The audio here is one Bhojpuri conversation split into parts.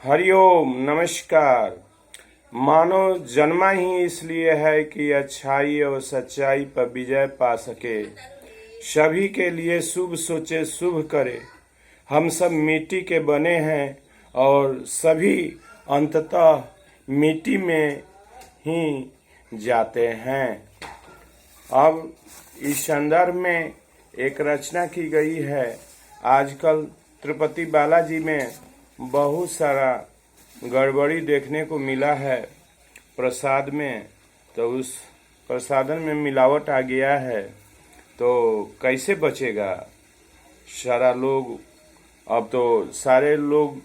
हरिओम नमस्कार। मानव जन्मा ही इसलिए है कि अच्छाई और सच्चाई पर विजय पा सके, सभी के लिए शुभ सोचे शुभ करे। हम सब मिट्टी के बने हैं और सभी अंततः मिट्टी में ही जाते हैं। अब इस संदर्भ में एक रचना की गई है। आजकल तिरुपति बालाजी में बहुत सारा गड़बड़ी देखने को मिला है प्रसाद में, तो उस प्रसादन में मिलावट आ गया है, तो कैसे बचेगा सारा लोग। अब तो सारे लोग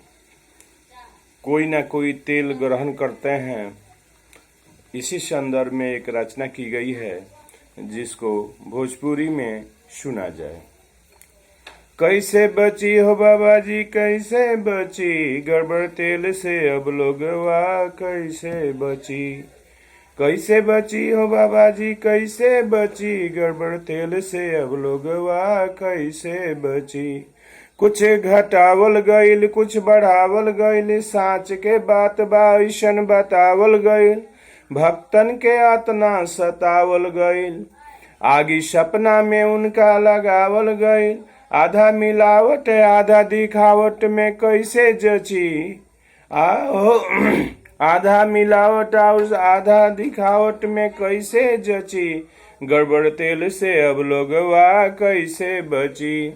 कोई ना कोई तेल ग्रहण करते हैं। इसी संदर्भ में एक रचना की गई है जिसको भोजपुरी में सुना जाए। कैसे बची हो बाबा जी कैसे बची, गड़बड़ तेल से अब लोगवा कैसे बची। कैसे बची हो बाबा जी कैसे बची, गड़बड़ तेल से अब लोगवा कैसे बची। कुछ घटावल गईल कुछ बढ़ावल गईल, साँच के बात बाइशन बतावल गईल। भक्तन के आतना सतावल गईल, आगी सपना में उनका लगावल गईल। आधा मिलावट आधा दिखावट में कैसे जची, आधा मिलावट और आधा दिखावट में कैसे जची। गड़बड़ तेल से अब लोगवा कैसे बची।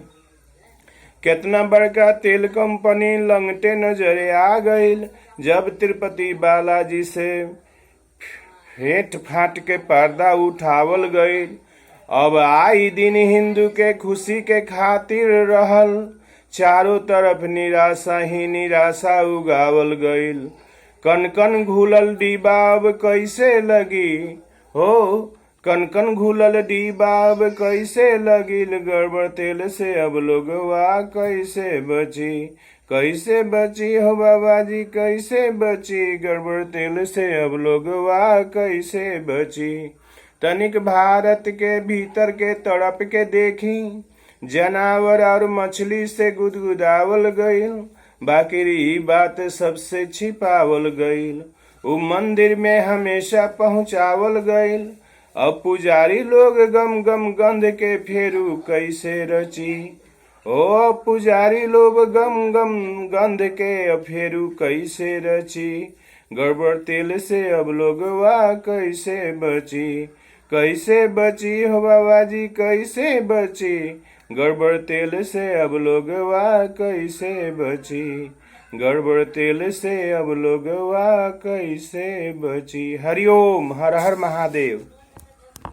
कितना बड़का तेल कंपनी लंगटे नजरे आ गईल, जब तिरुपति बालाजी से फेंट फाट के पर्दा उठावल गईल। अब आई दिन हिंदू के खुशी के खातिर रहल, चारों तरफ निराशा ही निराशा उगावल गईल। कन कन घुलल डिब्बा अब कैसे लगी हो, कन कन घुलल डिब्बा अब कैसे लगिल। गड़बड़ तेल से अब लोगवा कैसे बची, कैसे बची हो बाबा जी कैसे बची। गड़बड़ तेल से अब लोगवा कैसे बची। तनिक भारत के भीतर के तड़प के देखी, जानवर और मछली से गुदगुदावल गईल। बाकी बात सबसे छिपावल गईल, उ मंदिर में हमेशा पहुँचावल गईल। अब पुजारी लोग गम गम गंध के फेरू कैसे रची, ओ पुजारी लोग गम गम गंध के फेरू कैसे रची। गड़बड़ तेल से अब लोगवा कैसे बची, कैसे बची हो बाबा जी कैसे बची। गड़बड़ तेल से अब लोगवा कैसे बची, गड़बड़ तेल से अब लोगवा कैसे बची। हरिओम, हर हर महादेव।